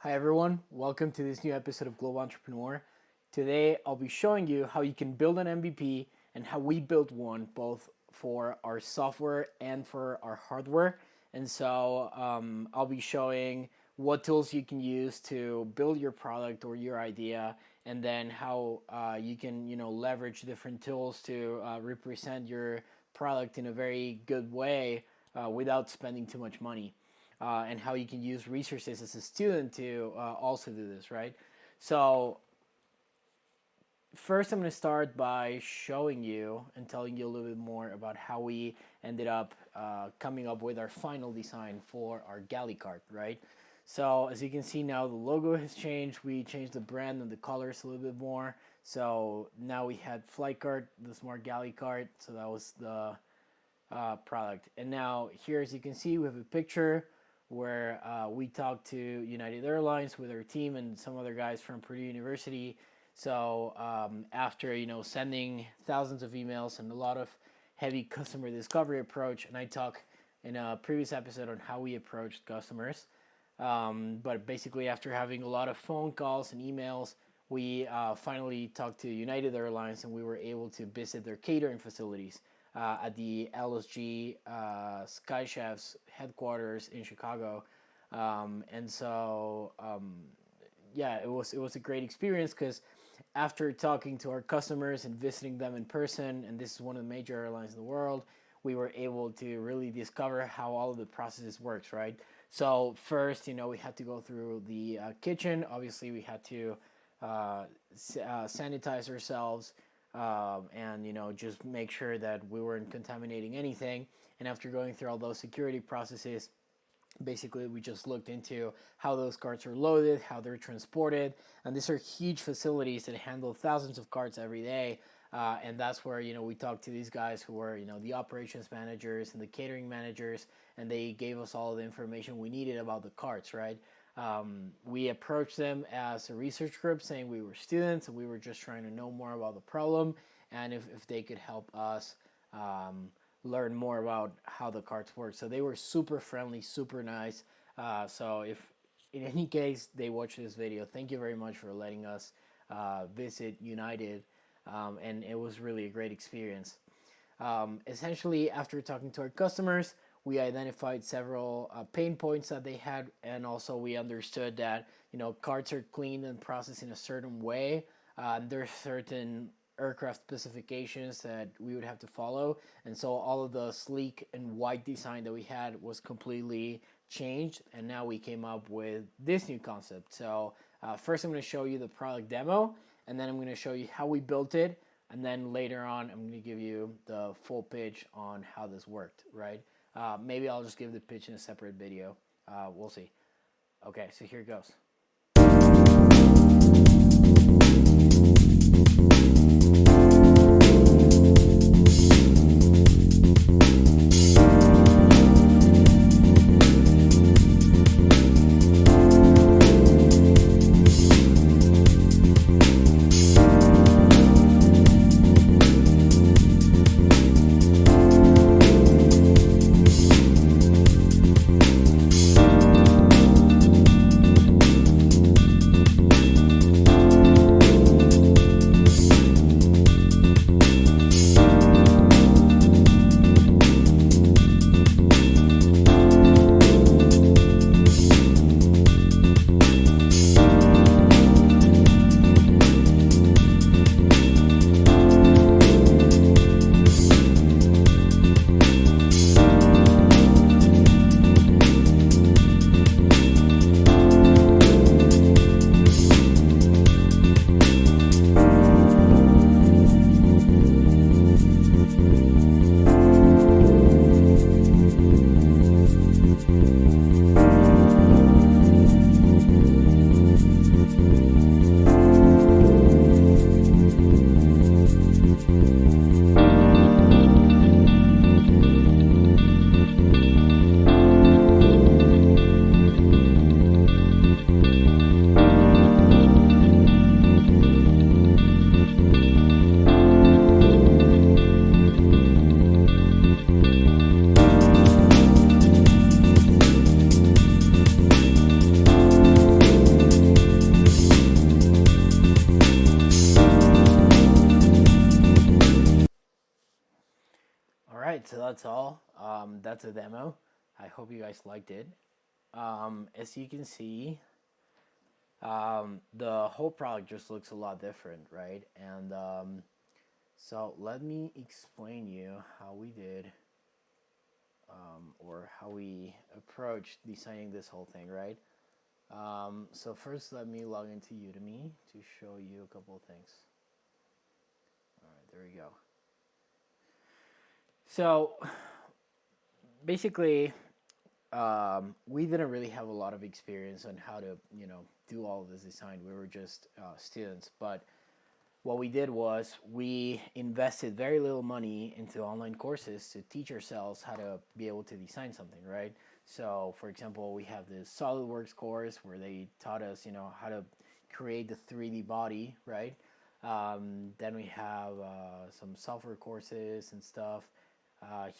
Hi everyone, welcome to this new episode of Global Entrepreneur. Today I'll be showing you how you can build an MVP and how we built one both for our software and for our hardware. And so I'll be showing what tools you can use to build your product or your idea, and then how you can leverage different tools to represent your product in a very good way without spending too much money. And how you can use resources as a student to also do this, right? So first I'm going to start by showing you and telling you a little bit more about how we ended up coming up with our final design for our galley cart, right? So as you can see now, the logo has changed. We changed the brand and the colors a little bit more. So now we had FlykeART, the smart galley cart. So that was the product. And now here, as you can see, we have a picture where we talked to United Airlines with our team and some other guys from Purdue University. So after sending thousands of emails and a lot of heavy customer discovery approach, and I talked in a previous episode on how we approached customers, but basically after having a lot of phone calls and emails, we finally talked to United Airlines, and we were able to visit their catering facilities at the LSG Sky Chefs headquarters in Chicago. And so yeah, it was a great experience, because after talking to our customers and visiting them in person, and this is one of the major airlines in the world, we were able to really discover how all of the processes works, right? So first, we had to go through the kitchen. Obviously, we had to sanitize ourselves, and just make sure that we weren't contaminating anything. And after going through all those security processes, basically we just looked into how those carts are loaded, how they're transported, and these are huge facilities that handle thousands of carts every day. And that's where we talked to these guys who were the operations managers and the catering managers, and they gave us all the information we needed about the carts, right? We approached them as a research group, saying we were students and we were just trying to know more about the problem, and if they could help us learn more about how the carts work. So they were super friendly, super nice. So if in any case they watch this video, thank you very much for letting us visit United, and it was really a great experience. Essentially, after talking to our customers, we identified several pain points that they had, and also we understood that carts are cleaned and processed in a certain way. There are certain aircraft specifications that we would have to follow, and so all of the sleek and white design that we had was completely changed, and now we came up with this new concept. So first I'm going to show you the product demo, and then I'm going to show you how we built it, and then later on I'm going to give you the full pitch on how this worked, right? Maybe I'll just give the pitch in a separate video. We'll see. Okay, so here it goes. that's all. That's a demo. I hope you guys liked it. As you can see, the whole product just looks a lot different, right? And so let me explain you how we did, or how we approached designing this whole thing, right? So first, let me log into Udemy to show you a couple of things. All right, there we go. So basically, we didn't really have a lot of experience on how to, do all of this design. We were just students, but what we did was we invested very little money into online courses to teach ourselves how to be able to design something, right? So, for example, we have this SolidWorks course where they taught us, how to create the 3D body, right? Then we have some software courses and stuff.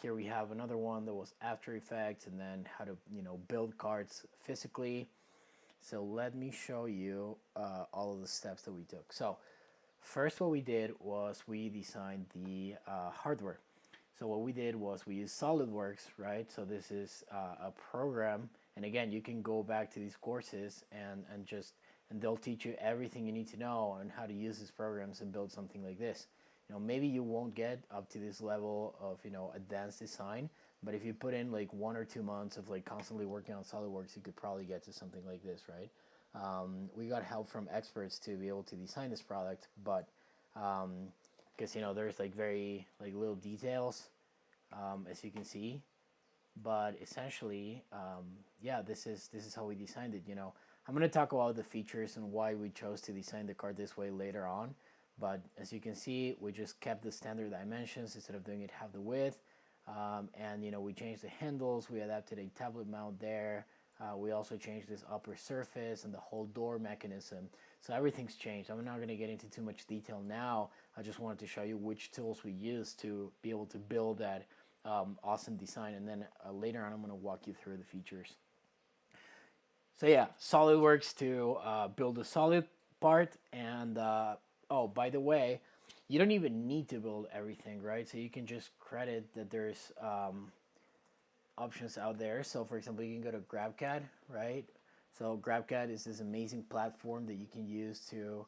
Here we have another one that was After Effects, and then how to, build cards physically. So let me show you all of the steps that we took. So first, what we did was we designed the hardware. So what we did was we used SolidWorks, right? So this is a program, and again, you can go back to these courses and they'll teach you everything you need to know on how to use these programs and build something like this. Maybe you won't get up to this level of advanced design, but if you put in like 1 or 2 months of like constantly working on SolidWorks, you could probably get to something like this, right? We got help from experts to be able to design this product, but because there's like very like little details, as you can see, but essentially, yeah, this is how we designed it. I'm going to talk about the features and why we chose to design the card this way later on, but as you can see, we just kept the standard dimensions instead of doing it half the width, and we changed the handles, we adapted a tablet mount there. We also changed this upper surface and the whole door mechanism. So everything's changed. I'm not going to get into too much detail now. I just wanted to show you which tools we used to be able to build that awesome design. And then later on, I'm going to walk you through the features. So yeah, SolidWorks to build the solid part. And oh, by the way, you don't even need to build everything, right? So you can just credit that there's options out there. So for example, you can go to GrabCAD, right? So GrabCAD is this amazing platform that you can use to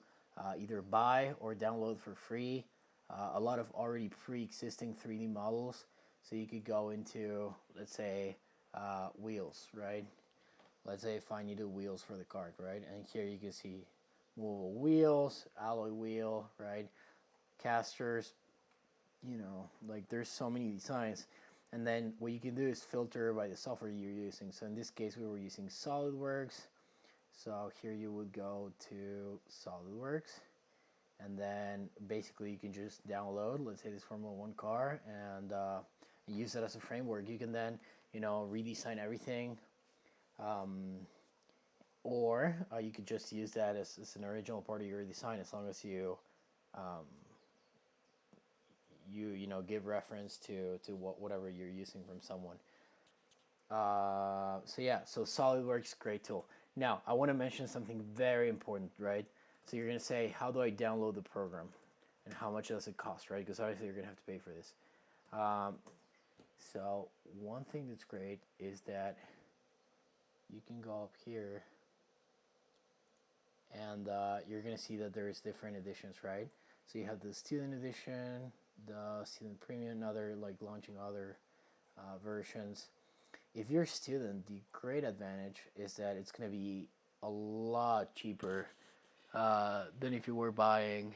either buy or download for free a lot of already pre-existing 3D models. So you could go into, let's say, wheels, right? Let's say if I need wheels for the cart, right? And here you can see movable wheels, alloy wheel, right? Casters, like there's so many designs. And then what you can do is filter by the software you're using. So in this case, we were using SolidWorks. So here you would go to SolidWorks. And then basically you can just download, let's say this Formula 1 car, and use it as a framework. You can then, redesign everything. Or you could just use that as an original part of your design, as long as you give reference to whatever you're using from someone. So yeah, so SolidWorks, great tool. Now I want to mention something very important, right? So you're gonna say, how do I download the program, and how much does it cost, right? Because obviously you're gonna have to pay for this. So one thing that's great is that you can go up here, and you're gonna see that there's different editions, right? So you have the student edition, the student premium, and other like launching other versions. If you're a student, the great advantage is that it's going to be a lot cheaper than if you were buying.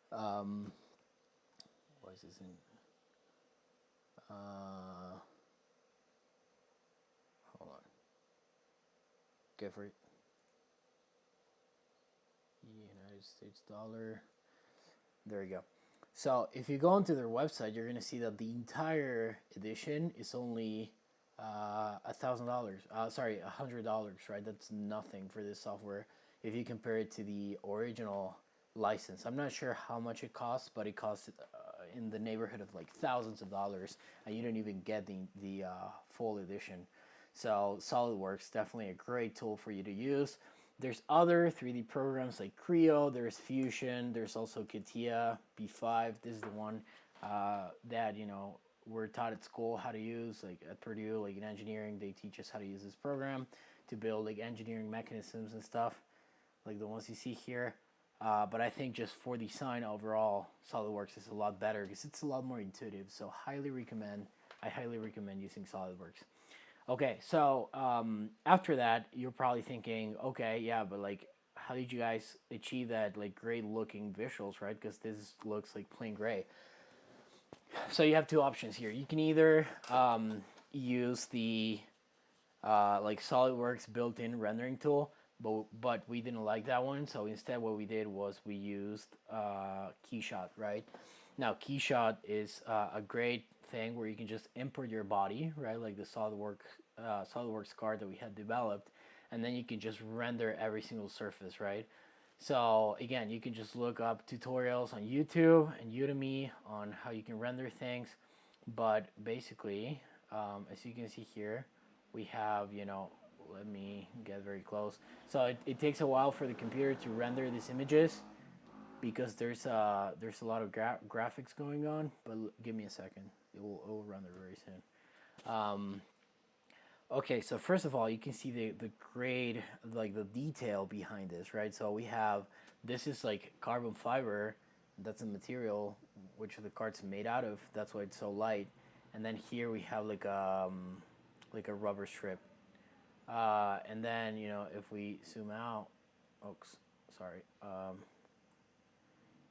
What is this in? Hold on. Okay, for United States dollar. There you go. So if you go onto their website, you're going to see that the entire edition is only $1,000. $100, right? That's nothing for this software if you compare it to the original license. I'm not sure how much it costs, but it costs in the neighborhood of like thousands of dollars, and you don't even get the full edition. So SolidWorks, definitely a great tool for you to use. There's other 3D programs like Creo, there's Fusion, there's also CATIA B5. This is the one that, we're taught at school how to use, like at Purdue, like in engineering, they teach us how to use this program to build like engineering mechanisms and stuff, like the ones you see here. But I think just for design overall, SolidWorks is a lot better because it's a lot more intuitive. So I highly recommend using SolidWorks. Okay, so after that, you're probably thinking, okay, yeah, but like, how did you guys achieve that like great looking visuals, right? Because this looks like plain gray. So you have two options here. You can either use the like SolidWorks built-in rendering tool, but we didn't like that one. So instead, what we did was we used Keyshot, right? Now Keyshot is a great thing where you can just import your body, right? Like the SolidWorks card that we had developed, and then you can just render every single surface, right? So again, you can just look up tutorials on YouTube and Udemy on how you can render things. But basically, as you can see here, we have, let me get very close. So it takes a while for the computer to render these images because there's a lot of graphics going on. But give me a second; it will render very soon. Okay, so first of all, you can see the grade, like the detail behind this, right? So we have, this is like carbon fiber, that's a material which the card's made out of. That's why it's so light. And then here we have like a rubber strip. And then if we zoom out, oops, sorry.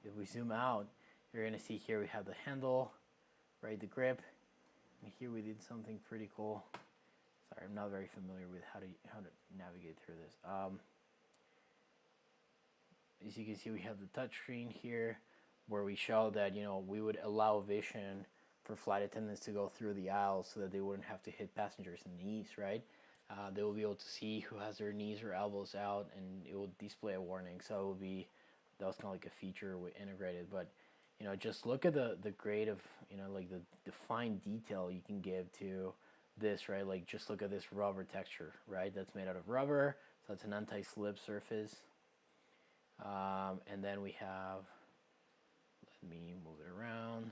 If we zoom out, you're gonna see here we have the handle, right? The grip, and here we did something pretty cool. Sorry, I'm not very familiar with how to navigate through this. As you can see, we have the touchscreen here, where we show that we would allow vision for flight attendants to go through the aisles so that they wouldn't have to hit passengers in the knees, right? They will be able to see who has their knees or elbows out, and it will display a warning. So it will be, that was kind of like a feature we integrated, but just look at the grade of like the fine detail you can give to this, right? Like just look at this rubber texture, right? That's made out of rubber, so it's an anti-slip surface. And then we have, let me move it around.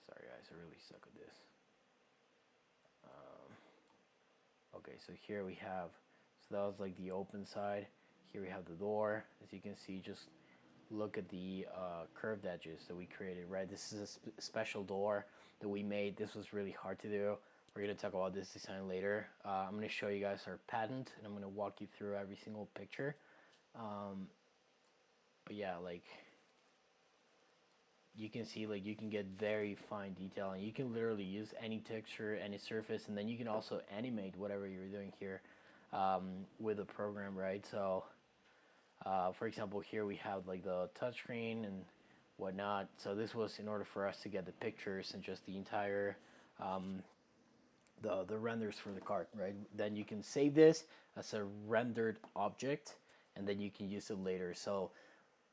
Sorry guys, I really suck at this. Okay, so here we have, so that was like the open side. Here we have the door. As you can see, just look at the curved edges that we created, right? This is a special door that we made. This was really hard to do. We're going to talk about this design later. I'm going to show you guys our patent, and I'm going to walk you through every single picture. But yeah, like you can see, like you can get very fine detail, and you can literally use any texture, any surface, and then you can also animate whatever you're doing here with the program, right? So for example, here we have like the touchscreen and whatnot. So this was in order for us to get the pictures and just the entire the renders for the card, right? Then you can save this as a rendered object, and then you can use it later. So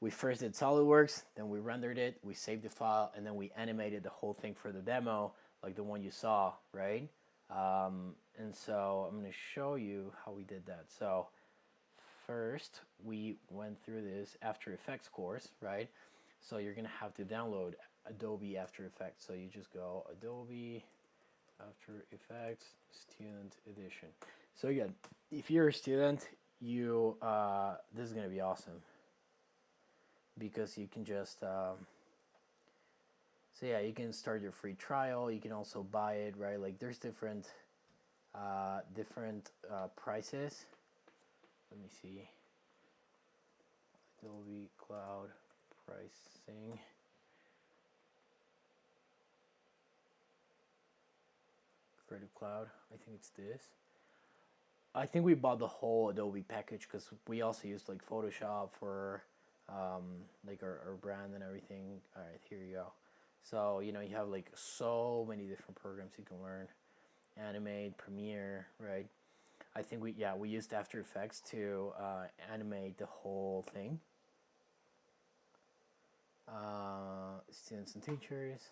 we first did SolidWorks, then we rendered it, we saved the file, and then we animated the whole thing for the demo, like the one you saw, right? And so I'm going to show you how we did that. So first, we went through this After Effects course, right? So you're going to have to download Adobe After Effects. So you just go Adobe After Effects Student Edition. So again, if you're a student, this is going to be awesome, because you can just so yeah, you can start your free trial. You can also buy it, right? Like there's different prices. Let me see. Adobe Cloud pricing. Creative Cloud. I think it's this. I think we bought the whole Adobe package because we also used like Photoshop for like our brand and everything. All right, here you go. So you have like so many different programs you can learn. Animate, Premiere, right? I think we used After Effects to animate the whole thing. Students and teachers.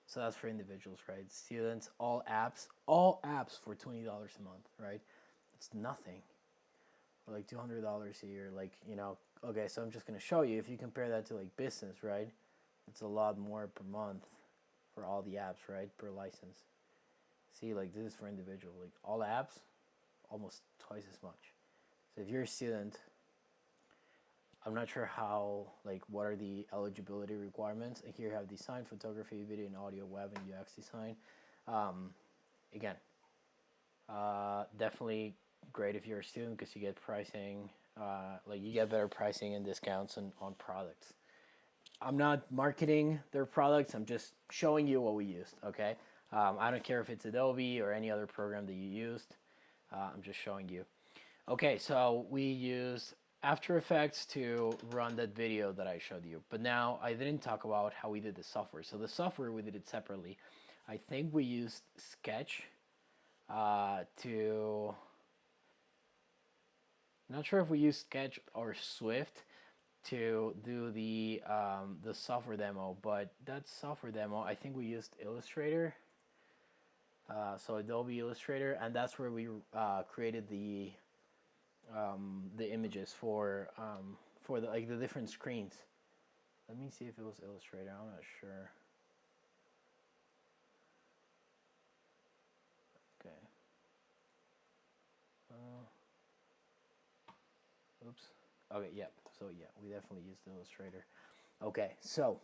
So that's for individuals, right? Students, all apps for $20 a month, right? It's nothing. Or like $200 a year, like Okay, so I'm just gonna show you. If you compare that to like business, right? It's a lot more per month for all the apps, right, per license. See, like this is for individual, like all apps, almost twice as much. So if you're a student, I'm not sure how, like, what are the eligibility requirements. Here you have design, photography, video and audio, web and UX design. Again, definitely great if you're a student because you get pricing, like you get better pricing and discounts on products. I'm not marketing their products. I'm just showing you what we used, okay? I don't care if it's Adobe or any other program that you used. I'm just showing you. Okay, so we used After Effects to run that video that I showed you. But now I didn't talk about how we did the software. So the software, we did it separately. I think we used Sketch to... Not sure if we used Sketch or Swift to do the software demo, but that software demo, I think we used Illustrator. So Adobe Illustrator, and that's where we created the images for the, like, the different screens. Let me see if it was Illustrator. I'm not sure. Okay. Oops. Okay. Yep. So yeah, we definitely used Illustrator. Okay. So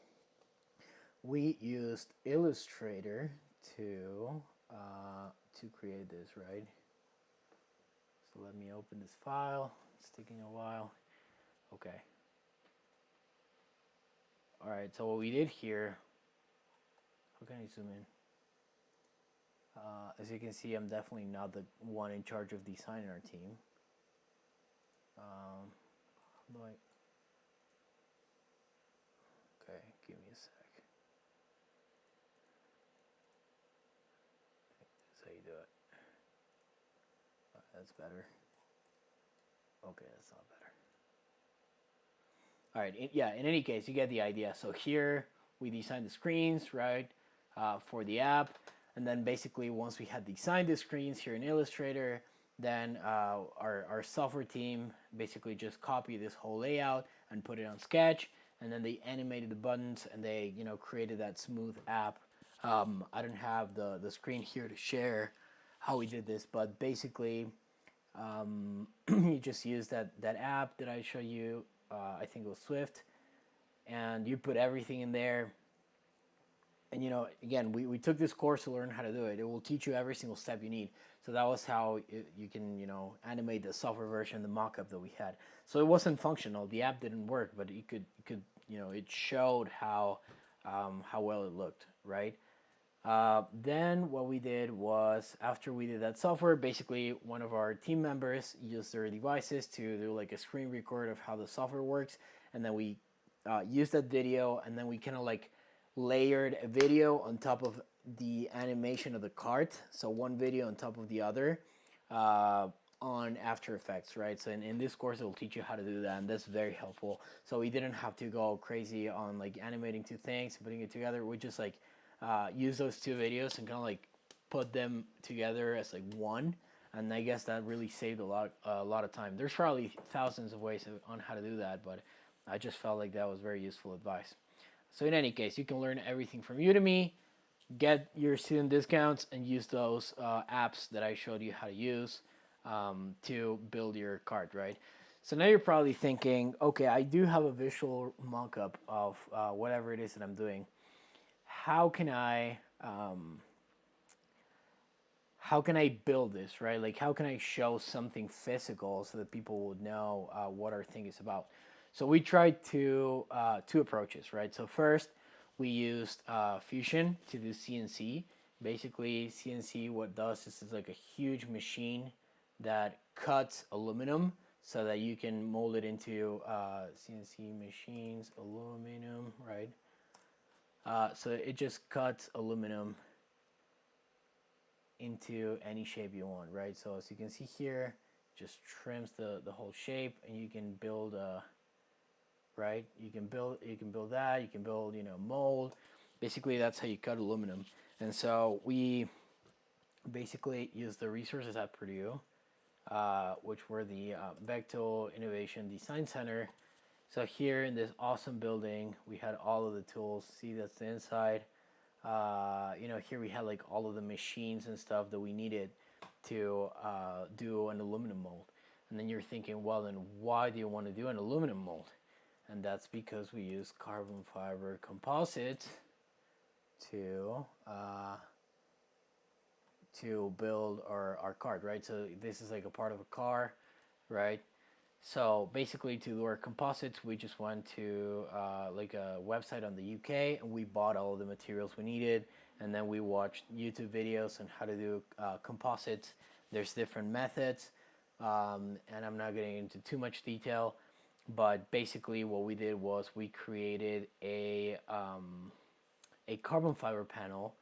we used Illustrator to create this, right? So let me open this file. It's taking a while. Okay. All right, so what we did here, how can I zoom in? As you can see, I'm definitely not the one in charge of designing our team. How do I... Okay, give me a sec. That's how you do it. That's better. Okay, that's not better. All right, yeah, in any case, you get the idea. So here we designed the screens, right, for the app. And then basically once we had designed the screens here in Illustrator, then our software team basically just copied this whole layout and put it on Sketch. And then they animated the buttons and they, you know, created that smooth app. I don't have the screen here to share how we did this, but basically you just use that app that I showed you. I think it was Swift, and you put everything in there. And, you know, again, we took this course to learn how to do it. It will teach you every single step you need. So that was how you can, you know, animate the software version, the mockup that we had. So it wasn't functional. The app didn't work, but you could, you know, it showed how well it looked, right? Then what we did was, after we did that software, basically one of our team members used their devices to do like a screen record of how the software works. And then we used that video, and then we kind of like layered a video on top of the animation of the cart. So one video on top of the other on After Effects, right? So in this course, it will teach you how to do that, and that's very helpful. So we didn't have to go crazy on like animating two things, putting it together. We just like use those two videos and kind of like put them together as like one. And I guess that really saved a lot of time. There's probably thousands of ways on how to do that, but I just felt like that was very useful advice. So in any case, you can learn everything from Udemy, get your student discounts, and use those apps that I showed you how to use to build your cart, right? So now you're probably thinking, okay, I do have a visual mock-up of whatever it is that I'm doing. How can I build this, right? Like, how can I show something physical so that people would know what our thing is about? So we tried two approaches, right? So first, we used Fusion to do CNC. Basically, CNC, what does is it's like a huge machine that cuts aluminum so that you can mold it into CNC machines, aluminum, right? So it just cuts aluminum into any shape you want, right? So as you can see here, just trims the whole shape, and you can build right? You can build that. You can build, you know, mold. Basically, that's how you cut aluminum. And so we basically used the resources at Purdue, which were the Bechtel Innovation Design Center. So here in this awesome building, we had all of the tools. See, that's the inside. Here we had like all of the machines and stuff that we needed to do an aluminum mold. And then you're thinking, well, then why do you want to do an aluminum mold? And that's because we use carbon fiber composites to build our card, right? So this is like a part of a car, right? So basically, to do our composites, we just went to like a website on the UK, and we bought all of the materials we needed, and then we watched YouTube videos on how to do composites. There's different methods, and I'm not getting into too much detail, but basically, what we did was we created a carbon fiber panel.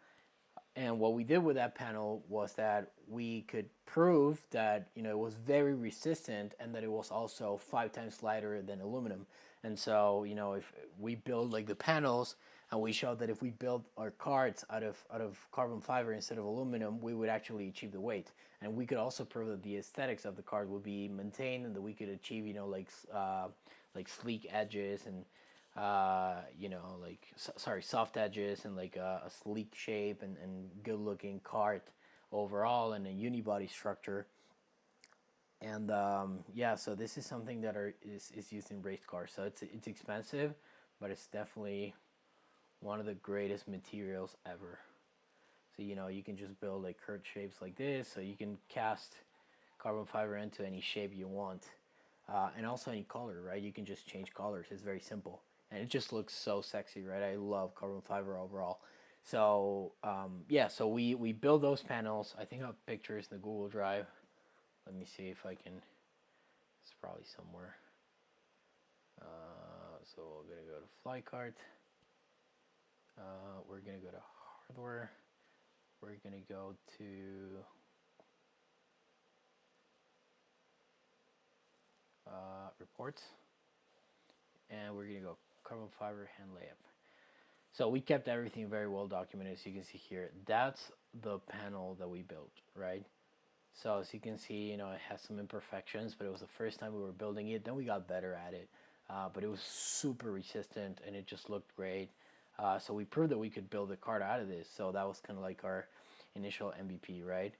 And what we did with that panel was that we could prove that it was very resistant, and that it was also 5 times lighter than aluminum. And so if we build like the panels, and we showed that if we built our cards out of carbon fiber instead of aluminum, we would actually achieve the weight. And we could also prove that the aesthetics of the card would be maintained, and that we could achieve like sleek edges, and soft edges, and like a sleek shape, and good looking cart overall, and a unibody structure. And so this is something that is used in race cars. So it's expensive, but it's definitely one of the greatest materials ever. So you can just build like curved shapes like this. So you can cast carbon fiber into any shape you want, and also any color, right? You can just change colors. It's very simple. And it just looks so sexy, right? I love carbon fiber overall. So so we build those panels. I think I have pictures in the Google Drive. Let me see if I can. It's probably somewhere. So we're gonna go to FlykeART. We're gonna go to hardware. We're gonna go to reports, and we're gonna go carbon fiber hand layup. So we kept everything very well documented. As you can see here, that's the panel that we built, right? So as you can see, it has some imperfections, but it was the first time we were building it. Then we got better at it, but it was super resistant, and it just looked great. So we proved that we could build a card out of this. So that was kind of like our initial MVP, right?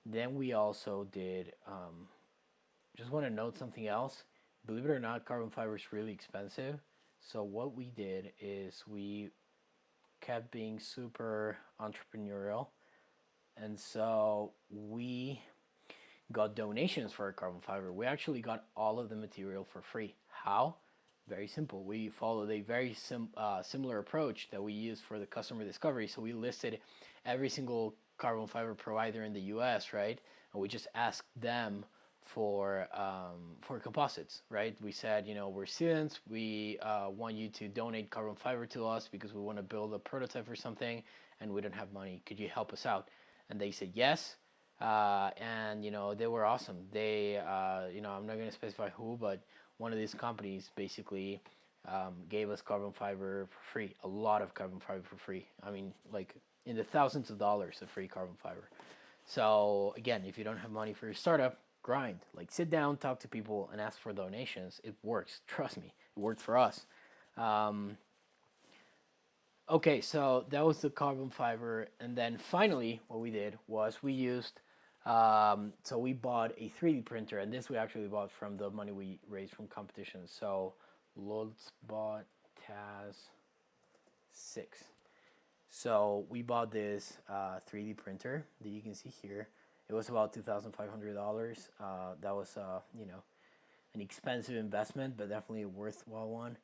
Then we also did, just want to note something else. Believe it or not, carbon fiber is really expensive. So what we did is we kept being super entrepreneurial, and so we got donations for our carbon fiber. We actually got all of the material for free. How? Very simple. We followed a very similar approach that we used for the customer discovery. So we listed every single carbon fiber provider in the US, right? And we just asked them for composites, right? We said, we're students. We want you to donate carbon fiber to us because we want to build a prototype or something, and we don't have money. Could you help us out? And they said yes. And they were awesome. They I'm not going to specify who, but one of these companies basically gave us carbon fiber for free. A lot of carbon fiber for free. I mean, like in the thousands of dollars of free carbon fiber. So again, if you don't have money for your startup, grind. Like, sit down, talk to people, and ask for donations. It works. Trust me, it worked for us. Okay, so that was the carbon fiber, and then finally, what we did was we used. So we bought a 3D printer, and this we actually bought from the money we raised from competitions. So Lutz bought TAS 6. So we bought this 3D printer that you can see here. It was about $2,500. That was an expensive investment, but definitely a worthwhile one.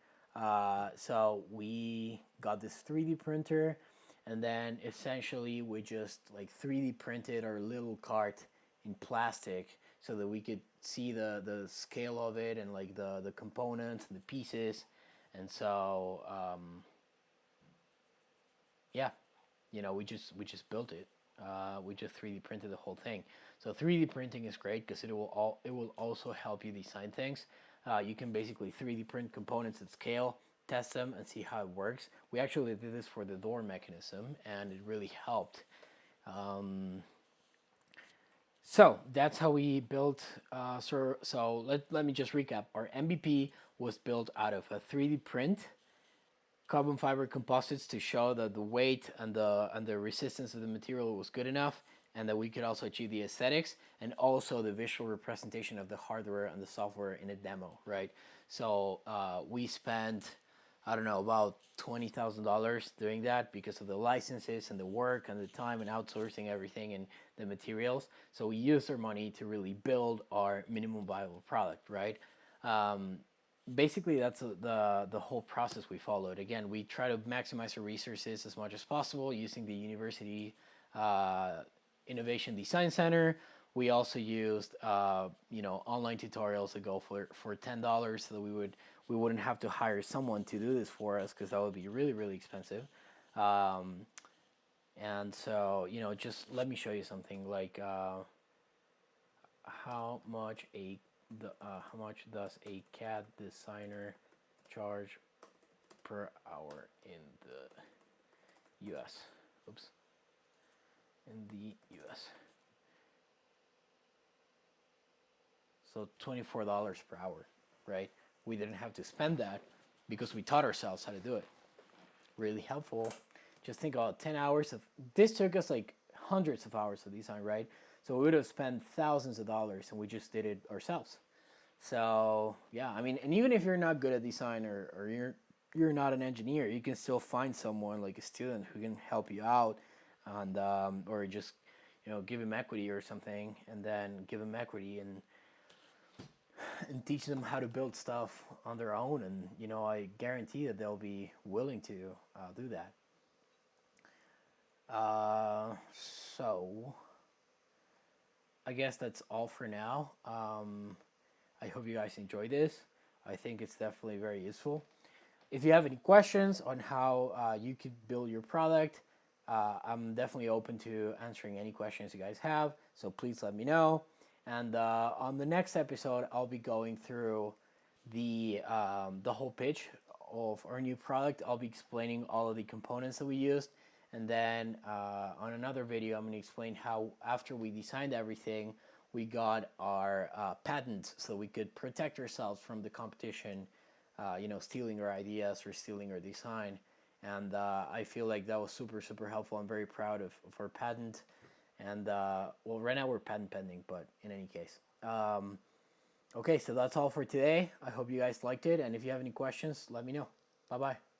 So we got this 3D printer, and then essentially we just like 3D printed our little cart in plastic so that we could see the scale of it, and like the components and the pieces. And so we just built it. We just 3D printed the whole thing. So 3D printing is great because it will also help you design things. You can basically 3D print components at scale, test them, and see how it works. We actually did this for the door mechanism, and it really helped. So that's how we built. So let me just recap. Our MVP was built out of a 3D print carbon fiber composites to show that the weight and the resistance of the material was good enough, and that we could also achieve the aesthetics and also the visual representation of the hardware and the software in a demo, right? So we spent, I don't know, about $20,000 doing that because of the licenses and the work and the time and outsourcing everything and the materials. So we used our money to really build our minimum viable product, right? Basically, that's the whole process we followed. Again, we try to maximize our resources as much as possible using the university Innovation Design Center. We also used online tutorials that go for $10 so that we wouldn't have to hire someone to do this for us, because that would be really, really expensive. And so, just let me show you something like how much does a CAD designer charge per hour in the US? Oops. In the US. So $24 per hour, right? We didn't have to spend that because we taught ourselves how to do it. Really helpful. Just think about 10 hours of, this took us like hundreds of hours of design, right? So we would have spent thousands of dollars and we just did it ourselves. So yeah, I mean, and even if you're not good at design or you're not an engineer, you can still find someone like a student who can help you out, and or just give him equity or something, and then give him equity and teach them how to build stuff on their own, and I guarantee that they'll be willing to do that. So I guess that's all for now. I hope you guys enjoy this. I think it's definitely very useful. If you have any questions on how you could build your product, I'm definitely open to answering any questions you guys have, so please let me know. And on the next episode, I'll be going through the whole pitch of our new product. I'll be explaining all of the components that we used, and then on another video, I'm going to explain how after we designed everything, we got our patents so we could protect ourselves from the competition, stealing our ideas or stealing our design. And I feel like that was super, super helpful. I'm very proud of our patent. And well, right now we're patent pending, but in any case. Okay, so that's all for today. I hope you guys liked it. And if you have any questions, let me know. Bye-bye.